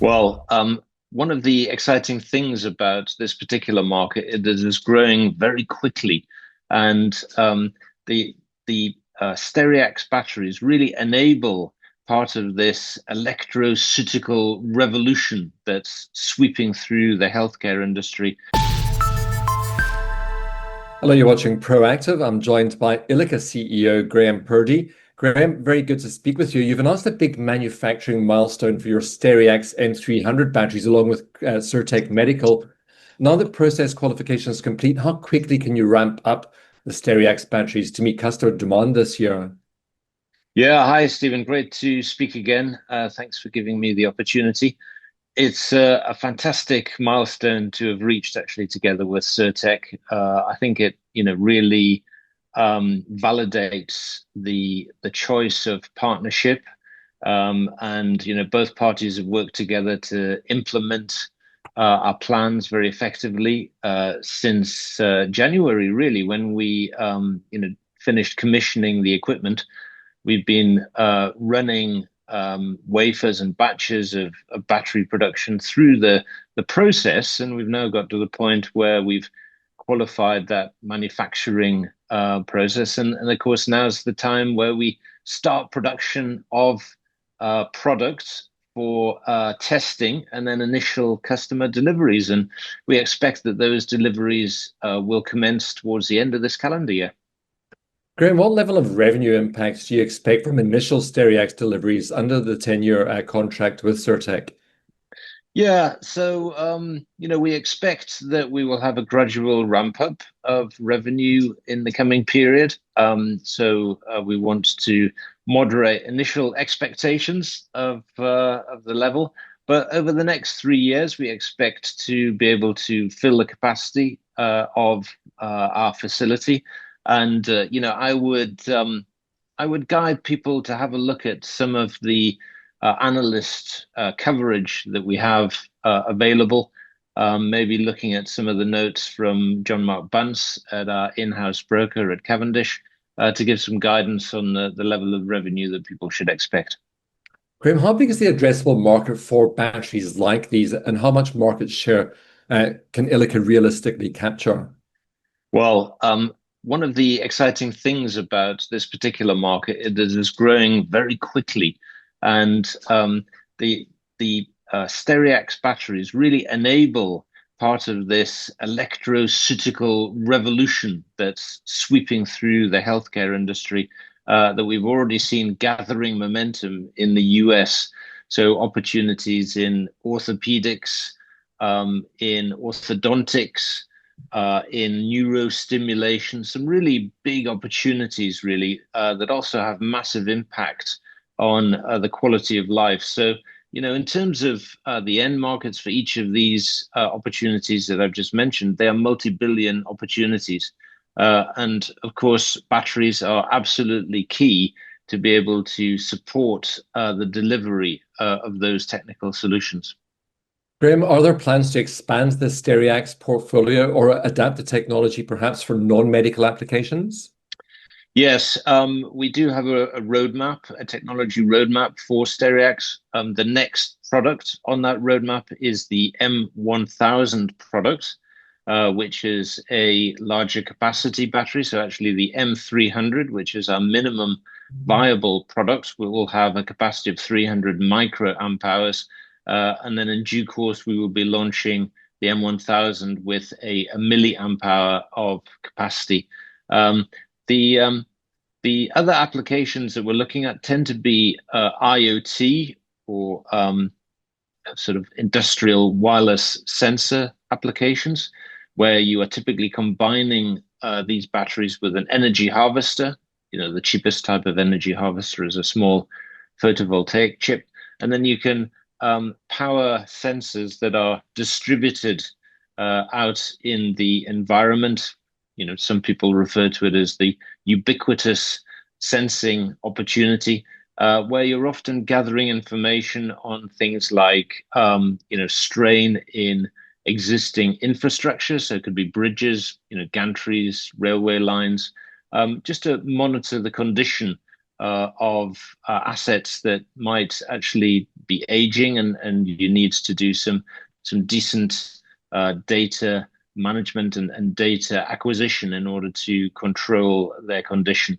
Well, one of the exciting things about this particular market is that it's growing very quickly, and the Stereax batteries really enable part of this electroceutical revolution that's sweeping through the healthcare industry. Hello, you're watching Proactive. I'm joined by Ilika CEO Graham Purdy. Graham, very good to speak with you. You've announced a big manufacturing milestone for your Stereax M300 batteries along with Cirtec Medical. Now that process qualification is complete, how quickly can you ramp up the Stereax batteries to meet customer demand this year? Yeah, hi, Stephen. Great to speak again. Thanks for giving me the opportunity. It's a fantastic milestone to have reached actually together with Cirtec. I think it, really validates the choice of partnership, and both parties have worked together to implement our plans very effectively since January, really, when we finished commissioning the equipment. We've been running wafers and batches of battery production through the process, and we've now got to the point where we've qualified that manufacturing process. And of course, now's the time where we start production of products for testing and then initial customer deliveries. And we expect that those deliveries will commence towards the end of this calendar year. Graham, what level of revenue impacts do you expect from initial Stereax deliveries under the 10-year contract with Cirtec? Yeah, so we expect that we will have a gradual ramp up of revenue in the coming period. So we want to moderate initial expectations of the level, but over the next 3 years, we expect to be able to fill the capacity of our facility. And I would guide people to have a look at some of the analyst coverage that we have available. Maybe looking at some of the notes from John Mark Bunce at our in-house broker at Cavendish to give some guidance on the level of revenue that people should expect. Graham, how big is the addressable market for batteries like these, and how much market share can Ilika realistically capture? Well, one of the exciting things about this particular market is that it's growing very quickly, and the Stereax batteries really enable part of this electroceutical revolution that's sweeping through the healthcare industry that we've already seen gathering momentum in the US. So opportunities in orthopaedics, in orthodontics, in neurostimulation, some really big opportunities, really, that also have massive impact on the quality of life. So, in terms of the end markets for each of these opportunities that I've just mentioned, they are multi-billion opportunities. And of course, batteries are absolutely key to be able to support the delivery of those technical solutions. Graham, are there plans to expand the Stereax portfolio or adapt the technology perhaps for non-medical applications? Yes, we do have a roadmap, a technology roadmap for Stereax. The next product on that roadmap is the M1000 product, which is a larger capacity battery. So actually the M300, which is our minimum viable product, will have a capacity of 300 microamp hours. And then in due course, we will be launching the M1000 with a milliamp hour of capacity. The other applications that we're looking at tend to be IoT or sort of industrial wireless sensor applications, where you are typically combining these batteries with an energy harvester. The cheapest type of energy harvester is a small photovoltaic chip, and then you can power sensors that are distributed out in the environment. Some people refer to it as the ubiquitous sensing opportunity, where you're often gathering information on things like, strain in existing infrastructure. So it could be bridges, gantries, railway lines, just to monitor the condition of assets that might actually be aging, and you need to do some decent data management and data acquisition in order to control their condition.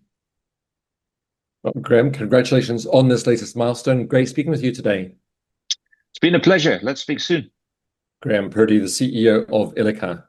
Well, Graham, congratulations on this latest milestone. Great speaking with you today. It's been a pleasure. Let's speak soon. Graham Purdy, the CEO of Ilika.